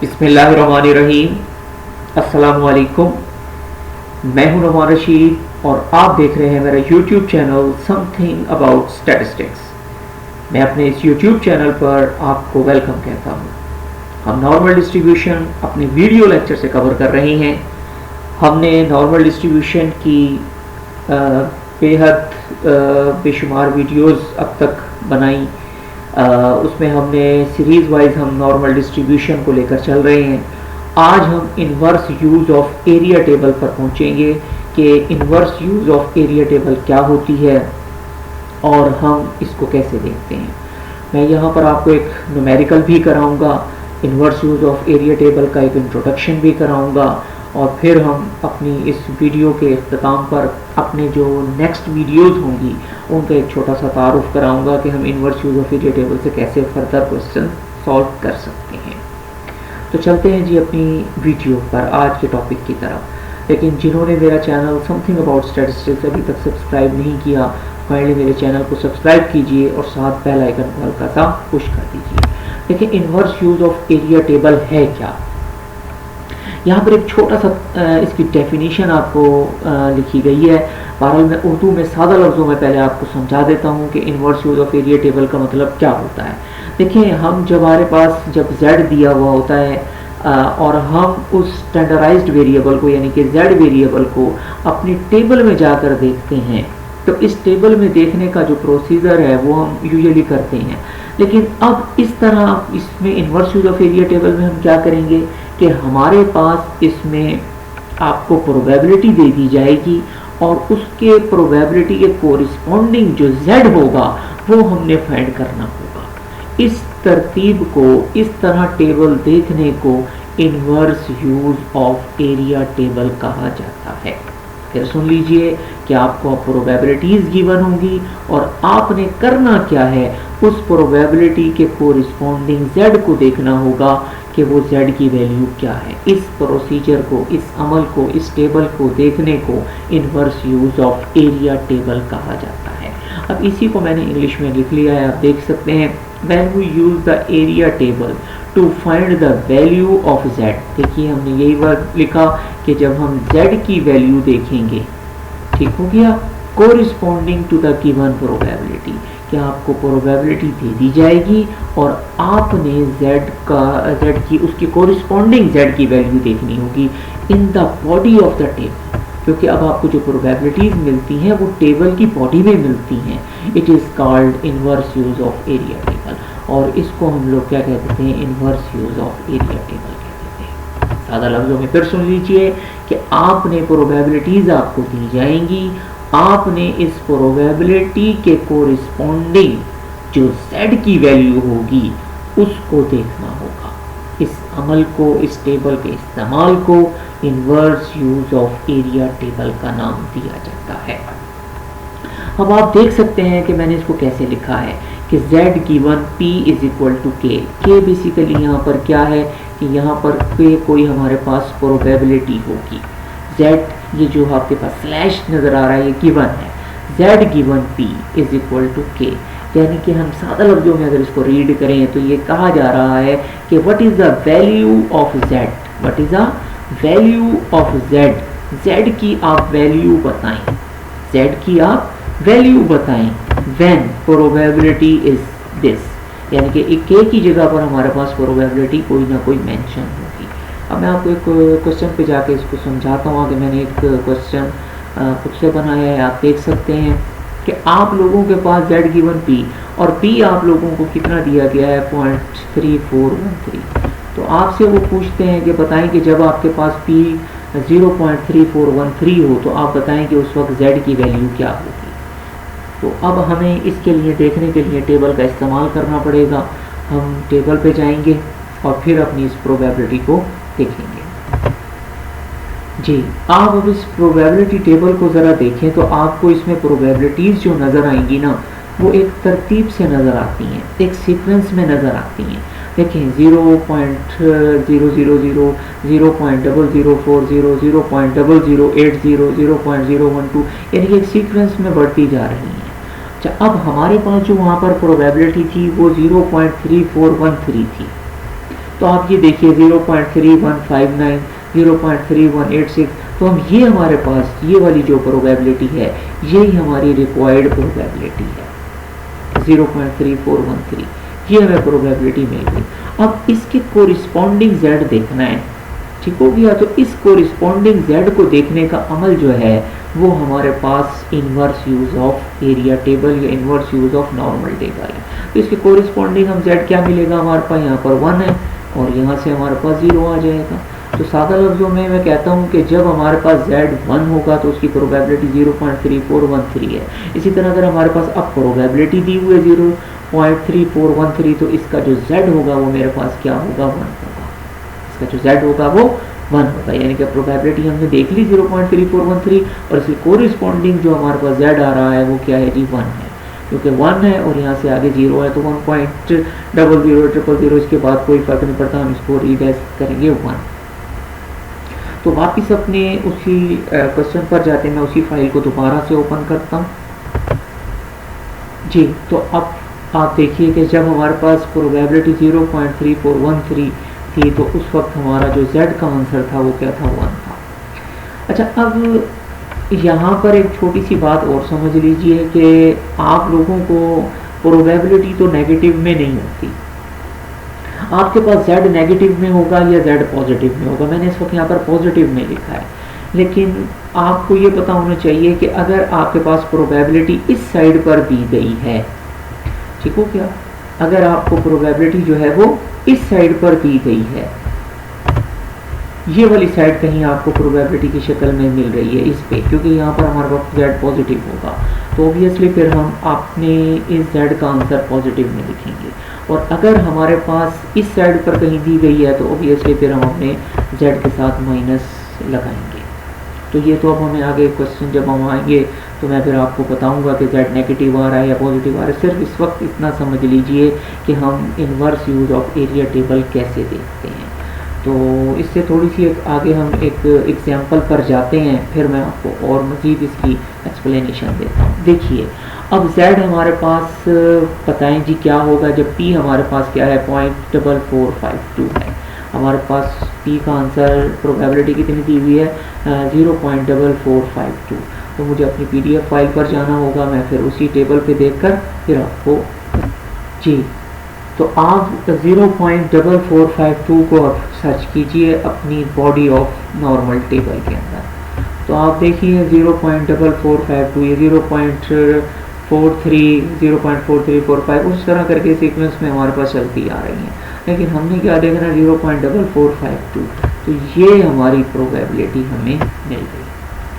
बिस्मिल्लाहिर्रहमानिर्रहीम। अस्सलाम वालेकुम। मैं हूं नुमान रशीद और आप देख रहे हैं मेरा YouTube channel something about statistics. मैं अपने इस यूट्यूब चैनल पर आपको वेलकम कहता हूं। हम नॉर्मल डिस्ट्रीब्यूशन अपने वीडियो लेक्चर से कवर कर रहे हैं। हमने नॉर्मल डिस्ट्रीब्यूशन की बेहद बेशुमार वीडियोस अब तक बनाई। उसमें हमने सीरीज़ वाइज हम नॉर्मल डिस्ट्रीब्यूशन को लेकर चल रहे हैं। आज हम inverse use of area table पर पहुंचेंगे कि inverse use of area table क्या होती है और हम इसको कैसे देखते हैं। मैं यहाँ पर आपको एक न्यूमेरिकल भी कराऊंगा, inverse use of area table का एक इंट्रोडक्शन भी कराऊंगा और फिर हम अपनी इस वीडियो के इख्तिताम पर अपने जो नेक्स्ट वीडियोस होंगी उनका एक छोटा सा तारुफ कराऊंगा कि हम inverse use of area table से कैसे फर्दर क्वेश्चन सॉल्व कर सकते हैं। तो चलते हैं जी अपनी वीडियो पर आज के टॉपिक की तरफ। लेकिन जिन्होंने मेरा चैनल समथिंग अबाउट स्टैटिस्टिक्स अभी तक सब्सक्राइब नहीं किया, काइंडली मेरे चैनल को सब्सक्राइब कीजिए और साथ बेल आइकन को हल्का सा पुश कर दीजिए। देखिए inverse use of area table है क्या। यहाँ पर एक छोटा सा इसकी डेफिनेशन आपको लिखी गई है। बहरहाल मैं उर्दू में सादा लफ्ज़ों में पहले आपको समझा देता हूँ कि inverse use of area table का मतलब क्या होता है। देखिए हम जब हमारे पास जब z दिया हुआ होता है और हम उस स्टैंडर्डाइज्ड वेरिएबल को यानी कि z वेरिएबल को अपनी टेबल में जाकर देखते हैं तो इस टेबल में देखने का जो प्रोसीजर है वो हम यूजुअली करते हैं। लेकिन अब इस तरह इसमें inverse use of area table में हम क्या करेंगे कि हमारे पास इसमें आपको प्रोबेबिलिटी दे दी जाएगी और उसके प्रोबेबिलिटी के कोरिस्पॉन्डिंग जो z होगा वो हमने फाइंड करना होगा। इस तरतीब को, इस तरह टेबल देखने को inverse use of area table कहा जाता है। फिर सुन लीजिए कि आपको प्रोबेबिलिटीज़ गिवन होंगी और आपने करना क्या है, उस प्रोबेबिलिटी के कोरिस्पॉन्डिंग z को देखना होगा कि वो z की वैल्यू क्या है। इस प्रोसीजर को, इस अमल को, इस टेबल को देखने को inverse use of area table कहा जाता है। अब इसी को मैंने इंग्लिश में लिख लिया है, आप देख सकते हैं। When we use the area table to find the value of z। देखिए हमने यही वर्ड लिखा कि जब हम z की वैल्यू देखेंगे, ठीक हो गया, corresponding to the given probability, कि आपको प्रोबेबिलिटी दे दी जाएगी और आपने z की उसकी कोरिस्पॉन्डिंग z की वैल्यू देखनी होगी in the body of the table. क्योंकि अब आपको जो प्रोबेबिलिटीज मिलती हैं वो टेबल की बॉडी में मिलती हैं। It is called inverse use of area table और इसको हम लोग क्या कहते हैं, inverse use of area table कहते हैं। सादा लफ्ज़ों में फिर सुन लीजिए कि आपने प्रोबेबिलिटीज़ आपको दी जाएंगी, आपने इस प्रोबेबिलिटी के कोरिस्पॉन्डिंग जो z की वैल्यू होगी उसको देखना होगा। इस अमल को, इस टेबल के इस्तेमाल को inverse use of area table का नाम दिया जाता है। अब आप देख सकते हैं कि मैंने इसको कैसे लिखा है कि z given p is equal to k basically यहाँ पर क्या है कि यहाँ पर कोई हमारे पास प्रोबेबिलिटी होगी। z ये जो आपके पास स्लैश नज़र आ रहा है ये गिवन है। z given p is equal to k, यानी कि हम सादा लफ्ज़ों में अगर इसको रीड करें तो ये कहा जा रहा है कि what is the value of z, what is the value of z की आप वैल्यू बताएं, z की आप वैल्यू बताएं व्हेन प्रोबेबिलिटी इज दिस, यानी कि एक k की जगह पर हमारे पास प्रोबेबिलिटी कोई ना कोई मेंशन होगी। अब मैं आपको एक क्वेश्चन पे जाके इसको समझाता हूँ कि मैंने एक क्वेश्चन खुद से बनाया है। आप देख सकते हैं कि आप लोगों के पास z गिवन p और p आप लोगों को कितना दिया गया है 0.3413। तो आपसे वो पूछते हैं कि बताएं कि जब आपके पास p 0.3413 हो तो आप बताएं कि उस वक्त z की वैल्यू क्या होगी। तो अब हमें इसके लिए देखने के लिए टेबल का इस्तेमाल करना पड़ेगा। हम टेबल पे जाएंगे और फिर अपनी इस प्रोबेबिलिटी को देखेंगे। जी आप अब इस प्रोबेबिलिटी टेबल को ज़रा देखें तो आपको इसमें प्रोबेबिलिटीज़ जो नज़र आएंगी ना वो एक तरतीब से नज़र आती हैं, एक सीक्वेंस में नज़र आती हैं। देखें 0.000, 0.0040, 0.0080, 0.012 यानी कि एक सीक्वेंस में बढ़ती जा रही हैं। अच्छा अब हमारे पास जो वहाँ पर प्रोबेबिलिटी थी वो 0.3413 थी। तो आप ये देखिए 0.3159, 0.3186, तो हम ये हमारे पास ये वाली जो प्रोबेबिलिटी है यही हमारी रिक्वायर्ड प्रोबेबिलिटी है 0.3413, ये हमें प्रोबेबिलिटी मिल गई। अब इसके कोरिस्पॉन्डिंग z देखना है, ठीक हो गया। तो इस कोरिस्पॉन्डिंग z को देखने का अमल जो है वो हमारे पास inverse use of area table या inverse use of normal table है। तो इसके कोरिस्पॉन्डिंग हम z क्या मिलेगा, हमारे पास यहाँ पर 1 है और यहाँ से हमारे पास 0 आ जाएगा। तो सादा लफ्ज़ों में मैं कहता हूँ कि जब हमारे पास z 1 होगा तो उसकी प्रोबेबिलिटी 0.3413 है। इसी तरह अगर हमारे पास अब प्रोबेबिलिटी दी हुई है 0.3413, तो इसका जो z होगा वो मेरे पास क्या होगा, 1 होगा। इसका जो z होगा वो 1 होगा, यानी कि प्रोबेबिलिटी हमने देख ली 0.3413 और इसके कोरिस्पॉन्डिंग जो हमारे पास z आ रहा है वो क्या है जी, 1 है। क्योंकि 1 है और यहाँ से आगे 0 है तो 1.000000 इसके बाद कोई फर्क नहीं पड़ता, हम इसको रीड एज करेंगे 1। तो वापस अपने उसी क्वेश्चन पर जाते हैं, मैं उसी फाइल को दोबारा से ओपन करता हूँ जी। तो अब आप देखिए कि जब हमारे पास प्रोबेबिलिटी 0.3413 थी तो उस वक्त हमारा जो z का आंसर था वो क्या था, 1 था। अच्छा, अब यहाँ पर एक छोटी सी बात और समझ लीजिए कि आप लोगों को प्रोबेबिलिटी तो नेगेटिव में नहीं होती, आपके पास z नेगेटिव में होगा या z पॉजिटिव में होगा। मैंने इस वक्त यहाँ पर पॉजिटिव में लिखा है, लेकिन आपको ये पता होना चाहिए कि अगर आपके पास प्रोबेबिलिटी इस साइड पर दी गई है, ठीक हो क्या, अगर आपको प्रोबेबिलिटी जो है वो इस साइड पर दी गई है, ये वाली साइड कहीं आपको प्रोबेबिलिटी की शक्ल में मिल रही है इस पे, क्योंकि यहाँ पर हमारे पास z पॉजिटिव होगा, तो ऑब्वियसली फिर हम अपने इस z का आंसर पॉजिटिव में लिखेंगे। और अगर हमारे पास इस साइड पर कहीं दी गई है तो ऑब्वियसली फिर हम अपने z के साथ माइनस लगाएंगे। तो ये तो अब हमें आगे क्वेश्चन जब हम आएंगे तो मैं फिर आपको बताऊंगा कि z नेगेटिव आ रहा है या पॉजिटिव आ रहा है। सिर्फ इस वक्त इतना समझ लीजिए कि हम inverse use of area table कैसे देखते हैं। तो इससे थोड़ी सी आगे हम एक एग्जाम्पल पर जाते हैं, फिर मैं आपको और मज़ीद इसकी एक्सप्लेनेशन देता हूँ। देखिए, अब z हमारे पास बताएं जी क्या होगा जब p हमारे पास क्या है 0.4452 है। हमारे पास p का आंसर प्रोबेबिलिटी कितनी दी हुई है 0.4452। तो मुझे अपनी PDF फाइल पर जाना होगा, मैं फिर उसी टेबल पे देखकर फिर आपको जी, तो आप 0.4452 को आप सर्च कीजिए अपनी बॉडी ऑफ नॉर्मल टेबल के अंदर। तो आप देखिए 0.4452, ये 0.43, 0.4345 उस तरह करके सीक्वेंस में हमारे पास चलती आ रही हैं, लेकिन हमने क्या देखना 0.4452, तो ये हमारी प्रोबेबिलिटी हमें मिल गई।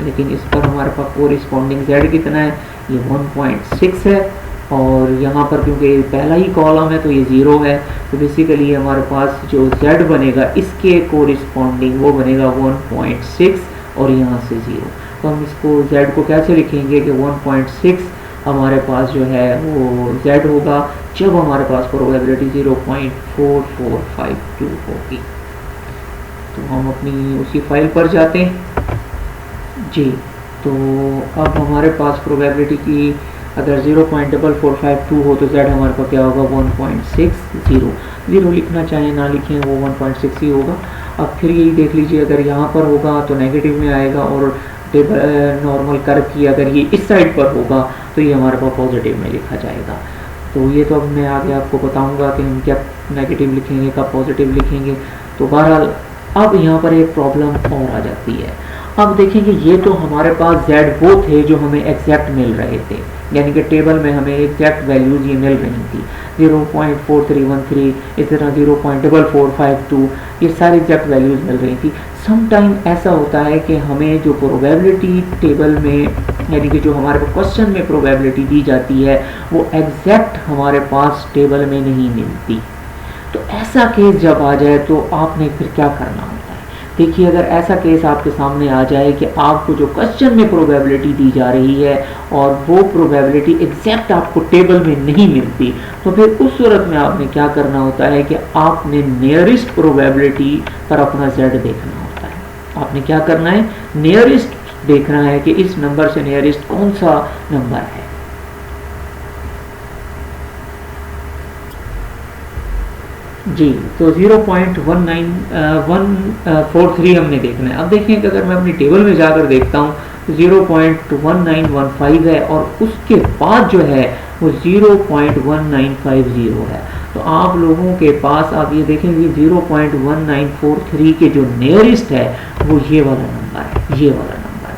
लेकिन इस पर हमारे पास कोरिस्पॉन्डिंग z कितना है, ये 1.6 है, और यहाँ पर क्योंकि पहला ही कॉलम है तो ये 0 है, तो बेसिकली हमारे पास जो z बनेगा इसके कोरिस्पॉन्डिंग वो बनेगा 1.6 और यहाँ से 0। तो हम इसको z को कैसे लिखेंगे कि 1.6 हमारे पास जो है वो z होगा जब हमारे पास प्रोबेबिलिटी 0.4452 होगी। तो हम अपनी उसी फाइल पर जाते हैं जी। तो अब हमारे पास प्रोबेबिलिटी की अगर 0.4452 हो तो z हमारे पास क्या होगा 1.60। 0 लिखना चाहें ना लिखें वो 1.6 ही होगा। अब फिर यही देख लीजिए, अगर यहाँ पर होगा तो नेगेटिव में आएगा, और नॉर्मल कर्व की अगर ये इस साइड पर होगा तो ये हमारे पास पॉजिटिव में लिखा जाएगा। तो ये तो अब मैं आगे आपको बताऊंगा कि हम क्या नेगेटिव लिखेंगे कब पॉजिटिव लिखेंगे। तो बहरहाल अब यहाँ पर एक प्रॉब्लम और आ जाती है। अब देखेंगे ये तो हमारे पास z वो थे जो हमें एग्जैक्ट मिल रहे थे, यानी कि टेबल में हमें एग्जैक्ट वैल्यूज ये मिल रही थी 0.4313, इस तरह 0.4452, ये सारी एग्जैक्ट वैल्यूज मिल रही थी। सम टाइम ऐसा होता है कि हमें जो प्रोबेबिलिटी टेबल में, यानी कि जो हमारे पास क्वेश्चन में प्रोबेबिलिटी दी जाती है वो एग्जैक्ट हमारे पास टेबल में नहीं मिलती। तो ऐसा केस जब आ जाए तो आपने फिर क्या करना होता है। देखिए, अगर ऐसा केस आपके सामने आ जाए कि आपको जो क्वेश्चन में प्रोबेबिलिटी दी जा रही है और वो प्रोबेबिलिटी एग्जैक्ट आपको टेबल में नहीं मिलती, तो फिर उस सूरत में आपने क्या करना होता है कि आपने नियरेस्ट प्रोबेबिलिटी पर अपना z देखना होता है। आपने क्या करना है, नियरेस्ट देखना है कि इस नंबर से नियरेस्ट कौन सा नंबर है। जी, तो 0.19143 हमने देखना है। अब देखें कि अगर मैं अपनी टेबल में जाकर देखता हूँ तो 0.1915 है और उसके बाद जो है वो 0.1950 है। तो आप लोगों के पास आप ये देखेंगे 0.1943 के जो नियरेस्ट है वो ये वाला नंबर है, ये वाला नंबर है।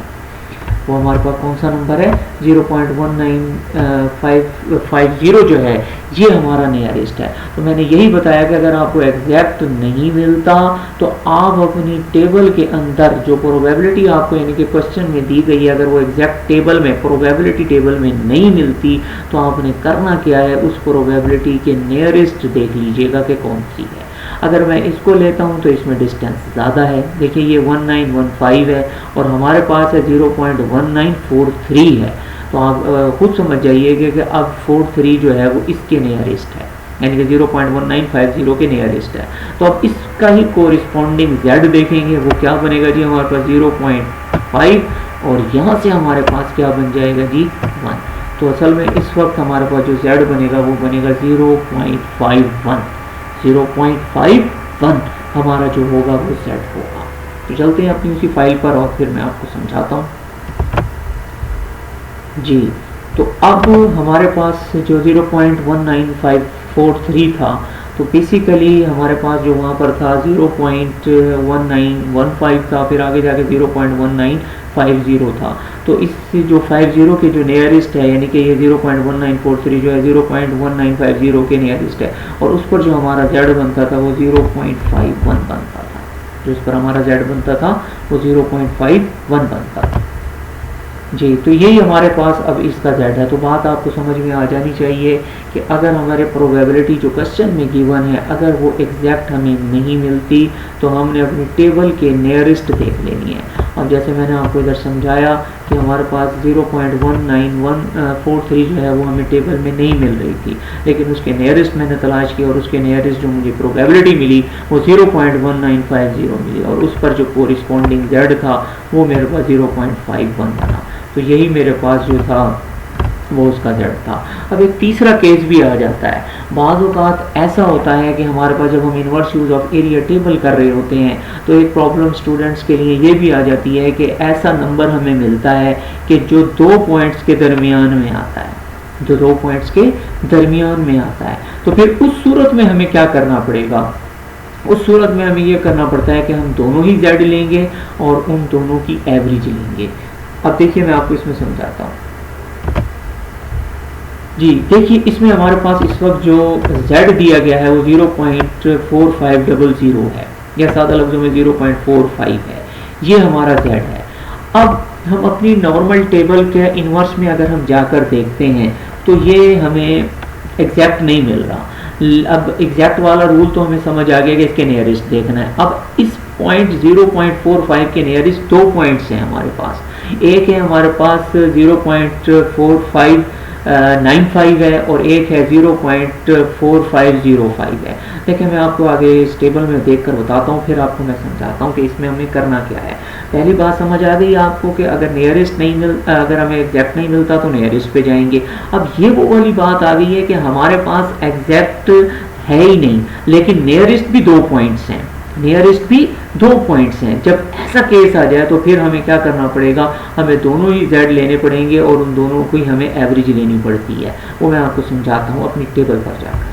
वो हमारे पास कौन सा नंबर है? 0.1950 जो है ये हमारा नियरेस्ट है। तो मैंने यही बताया कि अगर आपको एग्जैक्ट नहीं मिलता तो आप अपनी टेबल के अंदर जो प्रोबेबिलिटी आपको यानी कि क्वेश्चन में दी गई है, अगर वो एग्जैक्ट टेबल में प्रोबेबिलिटी टेबल में नहीं मिलती तो आपने करना क्या है, उस प्रोबेबिलिटी के नियरेस्ट देख लीजिएगा कि कौन सी है। अगर मैं इसको लेता हूं तो इसमें डिस्टेंस ज़्यादा है, देखिए ये 1915 है और हमारे पास है 0.1943 है। तो आप खुद समझ जाइएगा कि अब 43 जो है वो इसके नियरेस्ट है, यानी कि 0.1950 के नियरेस्ट है। तो अब इसका ही कोरिस्पॉन्डिंग z देखेंगे, वो क्या बनेगा जी, हमारे पास 0.5 और यहाँ से हमारे पास क्या बन जाएगा जी 1। तो असल में इस वक्त हमारे पास जो z बनेगा वो बनेगा 0.51 हमारा जो होगा वो z होगा। तो चलते हैं अपनी उसी फाइल पर और फिर मैं आपको समझाता हूँ। जी, तो अब हमारे पास जो 0.19543 था तो बेसिकली हमारे पास जो वहाँ पर था 0.1915 था, फिर आगे जाके 0.1950 था। तो इस जो 50 के जो नियरेस्ट है यानी कि ये 0.1943 जो है 0.1950 के नियरेस्ट है और उस पर जो हमारा z बनता था वो 0.51 बनता था, जो इस पर हमारा z बनता था वो 0.51 बनता था। जी, तो यही हमारे पास अब इसका z है। तो बात आपको समझ में आ जानी चाहिए कि अगर हमारे प्रोबेबिलिटी जो क्वेश्चन में गिवन है अगर वो एग्जैक्ट हमें नहीं मिलती तो हमने अपनी टेबल के नियरेस्ट देख लेनी है। अब जैसे मैंने आपको इधर समझाया कि हमारे पास 0.19143 जो है वो हमें टेबल में नहीं मिल रही थी, लेकिन उसके नियरेस्ट मैंने तलाश किया और उसके नियरेस्ट जो मुझे प्रोबेबिलिटी मिली वो 0.1950 मिली और उस पर जो कोरिस्पॉन्डिंग z था वो मेरे पास 0.51 बना। तो यही मेरे पास जो था वो उसका z था। अब एक तीसरा केस भी आ जाता है। बाज़ औक़ात ऐसा होता है कि हमारे पास जब हम inverse use of area table कर रहे होते हैं तो एक प्रॉब्लम स्टूडेंट्स के लिए ये भी आ जाती है कि ऐसा नंबर हमें मिलता है कि जो 2 पॉइंट्स के दरमियान में आता है, जो 2 पॉइंट्स के दरमियान में आता है। तो फिर उस सूरत में हमें क्या करना पड़ेगा? उस सूरत में हमें ये करना पड़ता है कि हम दोनों ही z लेंगे और उन दोनों की एवरेज लेंगे। अब देखिए मैं आपको इसमें समझाता हूँ। जी देखिए, इसमें हमारे पास इस वक्त जो z दिया गया है वो 0.4500 है, या सादा लफ्ज़ों में 0.45 है, ये हमारा z है। अब हम अपनी नॉर्मल टेबल के इन्वर्स में अगर हम जाकर देखते हैं तो ये हमें एग्जैक्ट नहीं मिल रहा। अब एग्जैक्ट वाला रूल तो हमें समझ आ गया कि इसके नियरेस्ट देखना है। अब इस पॉइंट 0.45 के नियरेस्ट 2 पॉइंट्स हैं हमारे पास। एक है हमारे पास 0.4595 है और एक है 0.4505 है। देखिए मैं आपको आगे इस टेबल में देखकर बताता हूँ, फिर आपको मैं समझाता हूँ कि इसमें हमें करना क्या है। पहली बात समझ आ गई आपको कि अगर नियरेस्ट नहीं अगर हमें एग्जैक्ट नहीं मिलता तो नियरेस्ट पे जाएंगे। अब ये वो वाली बात आ गई है कि हमारे पास एग्जैक्ट है ही नहीं, लेकिन नियरेस्ट भी 2 पॉइंट्स हैं, नियरेस्ट भी 2 पॉइंट्स हैं। जब ऐसा केस आ जाए तो फिर हमें क्या करना पड़ेगा, हमें दोनों ही z लेने पड़ेंगे और उन दोनों को ही हमें एवरेज लेनी पड़ती है। वो मैं आपको समझाता हूँ अपनी टेबल पर जाकर।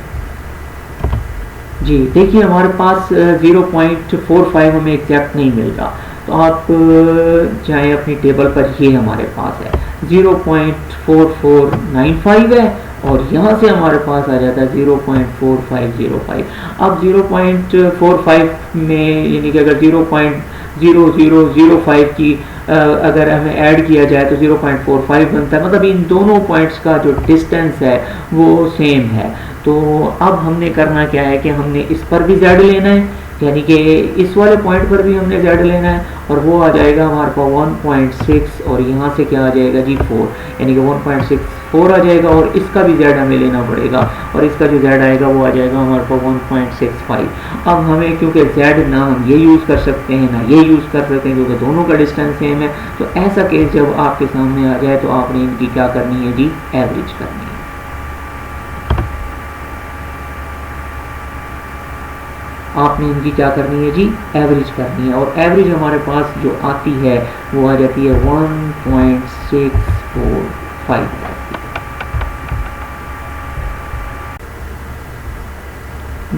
जी देखिए हमारे पास 0.45 हमें एग्जैक्ट नहीं मिल रहा, तो आप चाहे अपनी टेबल पर, ये हमारे पास है 0.4495 है और यहाँ से हमारे पास आ जाता है 0.4505। अब 0.45 में यानी कि अगर 0.0005 की अगर हमें ऐड किया जाए तो 0.45 बनता है, मतलब इन दोनों पॉइंट्स का जो डिस्टेंस है वो सेम है। तो अब हमने करना क्या है कि हमने इस पर भी z लेना है, यानी कि इस वाले पॉइंट पर भी हमने z लेना है और वो आ जाएगा हमारे पास 1.6 और यहाँ से क्या आ जाएगा जी 4, यानी कि 1.64 आ जाएगा और इसका भी z हमें लेना पड़ेगा और इसका जो z आएगा वो आ जाएगा हमारे पास 1.65। अब हमें क्योंकि z ना हम ये यूज़ कर सकते हैं ना ये यूज़ कर सकते हैं क्योंकि दोनों का डिस्टेंस सेम है, तो ऐसा केस जब आपके सामने आ जाए तो आपने इनकी क्या करनी है जी, एवरेज करनी है। आपने इनकी क्या करनी है जी, एवरेज करनी है। और एवरेज हमारे पास जो आती है वो आ जाती है 1.645 आती है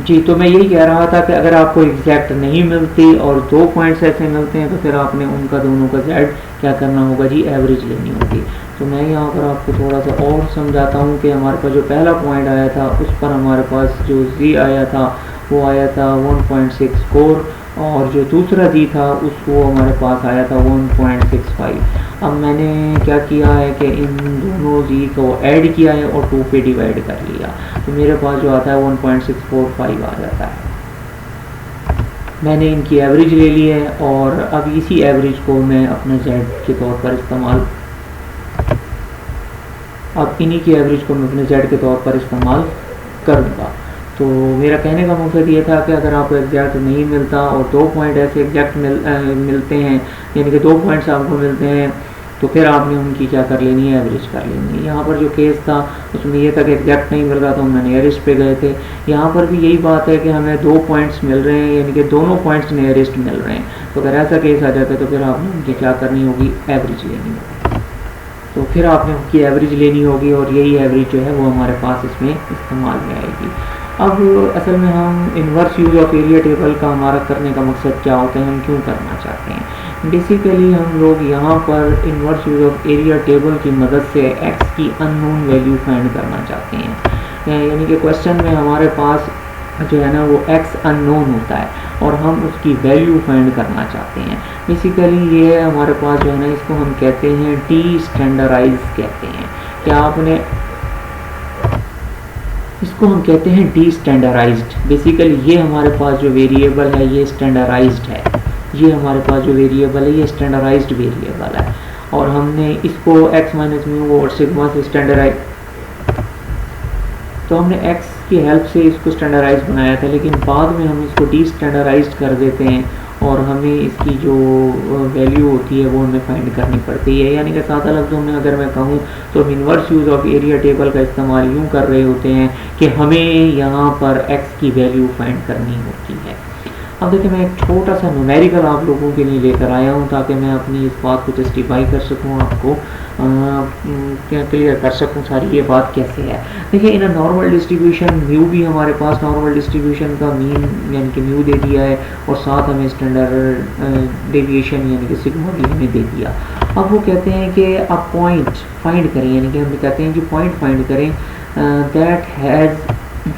जी। तो मैं यही कह रहा था कि अगर आपको एग्जैक्ट नहीं मिलती और 2 पॉइंट्स ऐसे मिलते हैं तो फिर आपने उनका दोनों का जेड क्या करना होगा जी, एवरेज लेनी होगी। तो मैं यहाँ पर आपको थोड़ा सा और समझाता हूँ कि हमारे पास जो पहला पॉइंट आया था उस पर हमारे पास जो जी आया था वो आया था 1.64 और जो दूसरा जी था उसको हमारे पास आया था 1.65। अब मैंने क्या किया है कि इन दोनों जी को ऐड किया है और 2 पे डिवाइड कर लिया, तो मेरे पास जो आता है 1.645 आ जाता है। मैंने इनकी एवरेज ले ली है और अब इसी एवरेज को मैं अपने जेड के तौर पर इस्तेमाल इस्तेमाल करूँगा। तो मेरा कहने का मकसद ये था कि अगर आपको एग्जैक्ट नहीं मिलता और 2 पॉइंट ऐसे एग्जैक्ट मिलते हैं, यानी कि 2 पॉइंट्स आपको मिलते हैं, तो फिर आपने उनकी क्या कर लेनी है, एवरेज कर लेनी है। यहाँ पर जो केस था उसमें ये था कि एग्जैक्ट नहीं मिल रहा था, हमने नियरेस्ट पे गए थे। यहाँ पर भी यही बात है कि हमें 2 पॉइंट्स मिल रहे हैं, यानी कि दोनों पॉइंट्स नियरेस्ट मिल रहे हैं। तो अगर ऐसा केस आ जाता है तो फिर आपने उनकी क्या करनी होगी, एवरेज लेनी होगी। तो फिर आपने उनकी एवरेज लेनी होगी और यही एवरेज जो है वो हमारे पास इसमें इस्तेमाल में आएगी। अब असल में हम inverse use of area table का हमारा करने का मकसद क्या होता है, हम क्यों करना चाहते हैं। बेसिकली हम लोग यहाँ पर inverse use of area table की मदद से x की अननोन वैल्यू फाइंड करना चाहते हैं। यानी कि क्वेश्चन में हमारे पास जो है ना वो x अननोन होता है और हम उसकी वैल्यू फाइंड करना चाहते हैं। बेसिकली ये हमारे पास जो है ना, इसको हम कहते हैं डी स्टैंडर्डाइज कहते हैं। क्या आपने इसको हम कहते हैं डी स्टैंडर्डाइज्ड। बेसिकली ये हमारे पास जो वेरिएबल है ये स्टैंडर्डाइज्ड है, ये हमारे पास जो वेरिएबल है ये स्टैंडर्डाइज्ड वेरिएबल है और हमने इसको x माइनस म्यू और सिग्मा से स्टैंडर्डाइज, तो हमने x की हेल्प से इसको स्टैंडर्डाइज बनाया था, लेकिन बाद में हम इसको डी स्टैंडर्डाइज्ड कर देते हैं और हमें इसकी जो वैल्यू होती है वो हमें फाइंड करनी पड़ती है। यानी कि सादा लफ्ज़ों में अगर मैं कहूँ तो हम inverse use of area table का इस्तेमाल यूँ कर रहे होते हैं कि हमें यहाँ पर x की वैल्यू फाइंड करनी होती है। अब देखिए मैं एक छोटा सा न्यूमेरिकल आप लोगों के लिए लेकर आया हूँ ताकि मैं अपनी इस बात को जस्टिफाई कर सकूँ, आपको क्लियर कर सकूँ सारी ये बात कैसे है। देखिए इन नॉर्मल डिस्ट्रीब्यूशन म्यू भी हमारे पास नॉर्मल डिस्ट्रीब्यूशन का मीन यानी कि म्यू दे दिया है और साथ हमें स्टैंडर्ड डेविएशन यानी कि सिग्मा भी हमें दे दिया। अब वो कहते हैं कि आप पॉइंट फाइंड करें, यानी कि हम कहते हैं कि पॉइंट फाइंड करें that has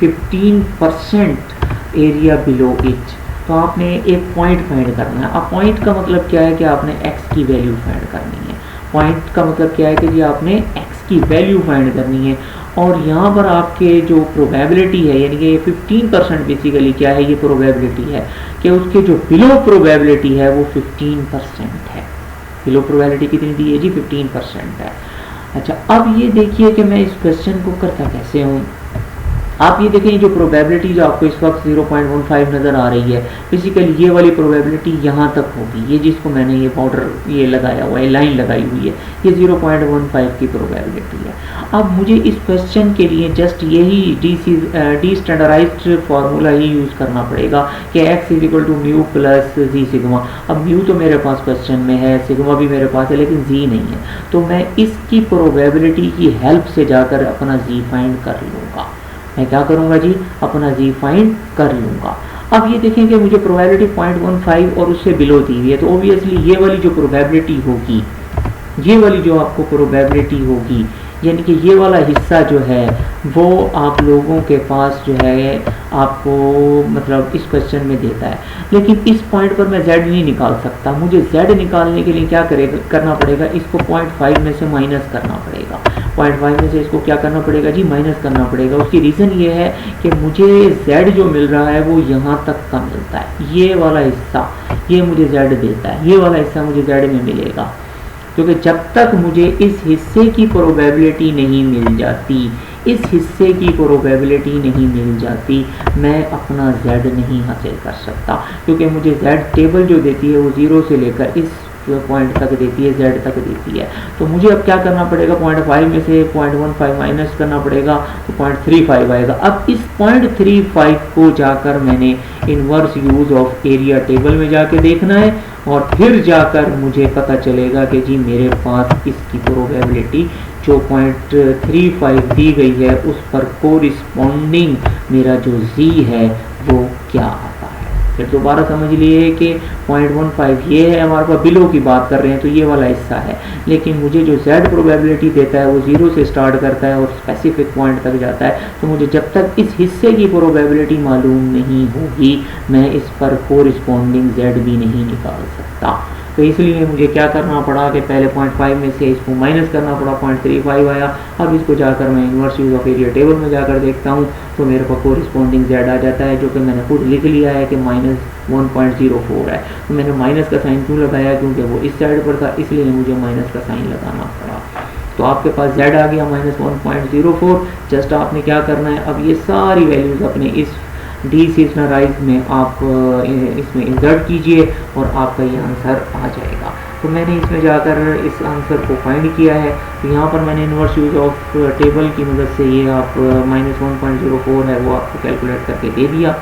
15% area below it. तो आपने एक पॉइंट फाइंड करना है। अब पॉइंट का मतलब क्या है कि आपने x की वैल्यू फाइंड करनी है। पॉइंट का मतलब क्या है कि जी आपने x की वैल्यू फाइंड करनी है और यहाँ पर आपके जो प्रोबेबिलिटी है यानी कि 15% बेसिकली क्या है, ये प्रोबेबिलिटी है कि उसके जो बिलो प्रोबेबिलिटी है वो 15% है। बिलो प्रोबेबिलिटी कितनी दी है जी, 15% है। अच्छा अब ये देखिए कि मैं इस क्वेश्चन को करता कैसे हूँ। आप ये देखें जो प्रोबेबिलिटी जो आपको इस वक्त 0.15 नज़र आ रही है, बेसिकली ये वाली प्रोबेबिलिटी यहाँ तक होगी, ये जिसको मैंने ये बॉर्डर ये लगाया हुआ है, लाइन लगाई हुई है, ये 0.15 की प्रोबेबिलिटी है। अब मुझे इस क्वेश्चन के लिए जस्ट यही डी स्टैंडर्डाइज्ड फार्मूला ही यूज़ करना पड़ेगा कि x equal to mu plus z sigma. अब म्यू तो मेरे पास क्वेश्चन में है, सिग्मा भी मेरे पास है, लेकिन जी नहीं है, तो मैं इसकी प्रोबेबिलिटी की हेल्प से जाकर अपना जी फाइंड कर लूँगा। मैं क्या करूंगा जी, अपना जी फाइंड कर लूँगा। अब ये देखें कि मुझे प्रोबेबिलिटी 0.15 और उससे बिलो दी हुई है, तो ओबियसली ये वाली जो प्रोबेबिलिटी होगी, ये वाली जो आपको प्रोबेबिलिटी होगी यानी कि ये वाला हिस्सा जो है वो आप लोगों के पास जो है आपको मतलब इस क्वेश्चन में देता है, लेकिन इस पॉइंट पर मैं z नहीं निकाल सकता। मुझे z निकालने के लिए क्या करना पड़ेगा, इसको 0.5 में से माइनस करना पड़ेगा। 0.5 में से इसको क्या करना पड़ेगा जी, माइनस करना पड़ेगा। उसकी रीज़न ये है कि मुझे z जो मिल रहा है वो यहाँ तक का मिलता है, ये वाला हिस्सा ये मुझे z देता है, ये वाला हिस्सा मुझे z में मिलेगा, क्योंकि जब तक मुझे इस हिस्से की प्रोबेबिलिटी नहीं मिल जाती, इस हिस्से की प्रोबेबिलिटी नहीं मिल जाती, मैं अपना z नहीं हासिल कर सकता। क्योंकि मुझे z टेबल जो देती है वो 0 से लेकर इस पॉइंट तक देती है, z तक देती है। तो मुझे अब क्या करना पड़ेगा, 0.5 में से 0.15 माइनस करना पड़ेगा तो 0.35 आएगा। अब इस 0.35 को जाकर मैंने inverse use of area table में जाके देखना है और फिर जाकर मुझे पता चलेगा कि जी मेरे पास इसकी प्रोबेबिलिटी जो 0.35 दी गई है उस पर कोरिस्पॉन्डिंग मेरा जो z है वो क्या आता है। फिर दोबारा समझ लिए कि 0.15 ये है, हमारे पास बिलो की बात कर रहे हैं तो ये वाला हिस्सा है, लेकिन मुझे जो z प्रोबेबिलिटी देता है वो 0 से स्टार्ट करता है और स्पेसिफिक पॉइंट तक जाता है। तो मुझे जब तक इस हिस्से की प्रोबेबिलिटी मालूम नहीं होगी मैं इस पर कोरिस्पॉन्डिंग z भी नहीं निकाल सकता। तो इसलिए मुझे क्या करना पड़ा कि पहले 0.5 में से इसको माइनस करना पड़ा, 0.35 आया। अब इसको जाकर मैं inverse use of area table में जाकर देखता हूँ तो मेरे को कोरिस्पॉन्डिंग z आ जाता है, जो कि मैंने खुद लिख लिया है कि -1.04 है। तो मैंने माइनस का साइन क्यों लगाया, क्योंकि वो इस साइड पर था, इसलिए मुझे माइनस का साइन लगाना पड़ा। तो आपके पास z आ गया -1.04। जस्ट आपने क्या करना है, अब ये सारी वैल्यूज़ अपने इस डिसिशनराइज में आप इसमें इंसर्ट कीजिए और आपका ये आंसर आ जाएगा। तो मैंने इसमें जाकर इस आंसर को फाइंड किया है। तो यहाँ पर मैंने इन्वर्स यूज ऑफ टेबल की मदद से ये आप -1.04 है वो आपको कैलकुलेट करके दे दिया।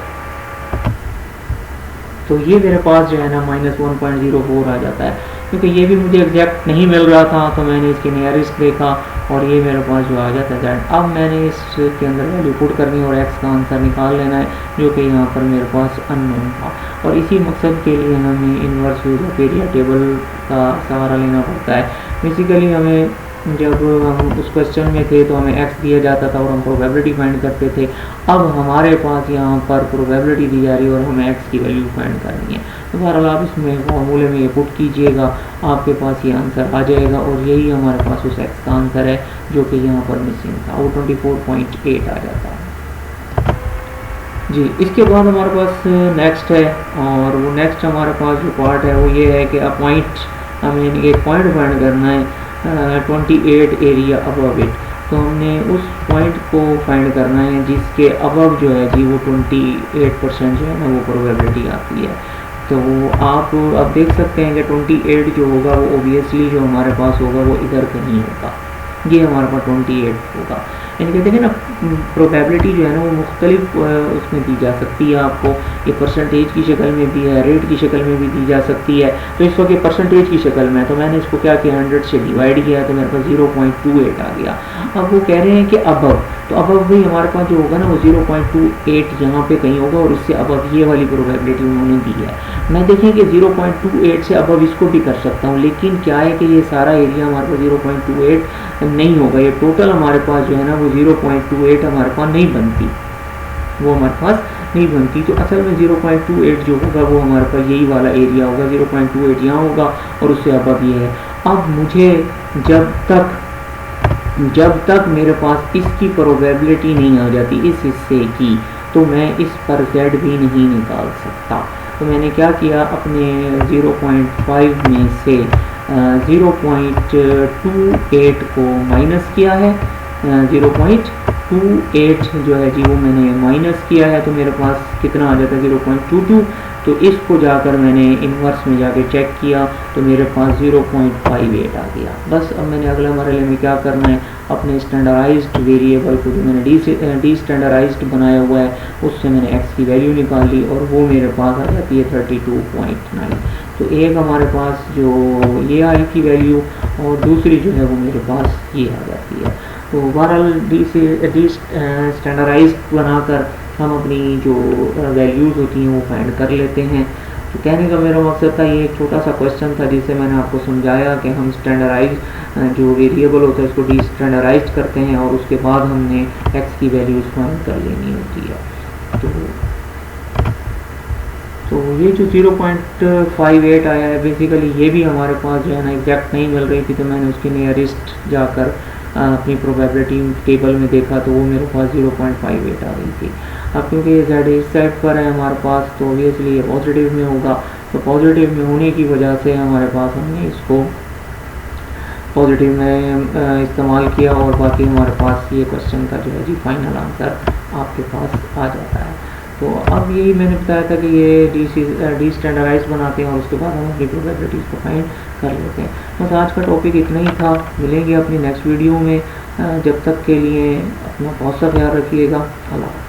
तो ये मेरे पास जो है ना -1.04 आ जाता है। क्योंकि ये भी मुझे एग्जैक्ट नहीं मिल रहा था तो मैंने इसके नियरेस्ट देखा और ये मेरे पास जो आ जाता है z। अब मैंने इसके अंदर वैल्यू पुट करनी है और x का आंसर निकाल लेना है, जो कि यहाँ पर मेरे पास अननोन था। और इसी मकसद के लिए हमें inverse use of area table का सहारा लेना पड़ता है। बेसिकली हमें जब हम उस क्वेश्चन में थे तो हमें x दिया जाता था और हम प्रोबेबिलिटी फाइंड करते थे। अब हमारे पास यहाँ पर प्रोबेबिलिटी दी जा रही है और हमें x की वैल्यू फाइंड करनी है। तो बहरहाल आप इसमें फॉर्मूले में ये पुट कीजिएगा, आपके पास ये आंसर आ जाएगा और यही हमारे पास उस x का आंसर है जो कि यहाँ पर मिसिंग था, वो 24.8 आ जाता है जी। इसके बाद हमारे पास नेक्स्ट है और वो नेक्स्ट हमारे पास जो पार्ट है वो ये है कि पॉइंट हमें एक पॉइंट फाइंड करना है 28 एरिया अबव इट। तो हमने उस पॉइंट को फाइंड करना है जिसके अबव जो है जी वो 28% जो है ना वो प्रोबेबिलिटी आती है। तो आप अब देख सकते हैं कि 28 जो होगा वो ओबियसली जो हमारे पास होगा वो इधर कहीं होगा, ये हमारे पास 28 होगा। यानी कहते हैं ना प्रोबेबिलिटी जो है ना वो मुख्तलिफ उसमें दी जा सकती है आपको, ये परसेंटेज की शक्ल में भी है, रेट की शक्ल में भी दी जा सकती है। तो इस वक्त ये परसेंटेज की शक्ल में है तो मैंने इसको क्या किया 100 से डिवाइड किया तो मेरे पास 0.28 आ गया। अब वो कह रहे हैं कि अबव, तो अबव भी हमारे पास जो होगा ना वो 0.28 यहाँ पे कहीं होगा और इससे अबव ये वाली प्रोबेबिलिटी उन्होंने दी है। मैं देखें कि 0.28 से अबव इसको भी कर सकता हूँ, लेकिन क्या है कि ये सारा एरिया हमारे पास 0.28 नहीं होगा, ये टोटल हमारे पास जो है ना वो 0.28 हमारे पास नहीं बनती, वो हमारे पास नहीं बनती। तो असल में 0.28 जो होगा वो हमारे पास यही वाला एरिया होगा, 0.28 यहाँ होगा और उससे अबव ये है। अब मुझे जब तक मेरे पास इसकी प्रोबेबिलिटी नहीं आ जाती इस हिस्से की तो मैं इस पर z भी नहीं निकाल सकता। तो मैंने क्या किया, अपने 0.5 में से 0.28 को माइनस किया है, 0.28 जो है जी वो मैंने माइनस किया है तो मेरे पास कितना आ जाता है 0.22। तो इसको जाकर मैंने इन्वर्स में जाके चेक किया तो मेरे पास 0.58 आ गया। बस अब मैंने अगले मरहले में क्या करना है, अपने स्टैंडर्डाइज्ड वेरिएबल को जो मैंने डी स्टैंडर्डाइज्ड बनाया हुआ है उससे मैंने x की वैल्यू निकाल ली और वो मेरे पास आ जाती है 32.9। तो एक हमारे पास जो ये आई थी वैल्यू और दूसरी जो है वो मेरे पास ये आ जाती है। तो बहरहाल डी स्टैंडर्डाइज्ड बनाकर हम अपनी जो वैल्यूज़ होती हैं वो फाइंड कर लेते हैं। तो कहने का मेरा मकसद था, ये एक छोटा सा क्वेश्चन था जिससे मैंने आपको समझाया कि हम स्टैंडर्डाइज जो वेरिएबल होता है उसको डी स्टैंडर्डाइज करते हैं और उसके बाद हमने x की वैल्यूज़ फाइंड कर लेनी होती है। तो ये जो 0.58 आया है बेसिकली ये भी हमारे पास जो है ना एग्जैक्ट नहीं मिल रही थी, तो मैंने उसके नियरेस्ट जाकर अपनी प्रोबेबिलिटी टेबल में देखा तो वो मेरे पास 0.58 आ गई थी। अब क्योंकि ये z इस साइड पर है हमारे पास तो ऑब्वियसली ये पॉजिटिव में होगा, तो पॉजिटिव में होने की वजह से हमारे पास हमने इसको पॉजिटिव में इस्तेमाल किया और बाकी हमारे पास ये क्वेश्चन का जो है जी फाइनल आंसर आपके पास आ जाता है। तो अब यही मैंने बताया था कि ये डी स्टैंडर्डाइज बनाते हैं और उसके बाद हम अपनी प्रोबेबिलिटीज़ को फाइंड कर लेते हैं। बस आज का टॉपिक इतना ही था, मिलेंगे अपनी नेक्स्ट वीडियो में। जब तक के लिए अपना बहुत सा ख्याल रखिएगा। अल्लाह।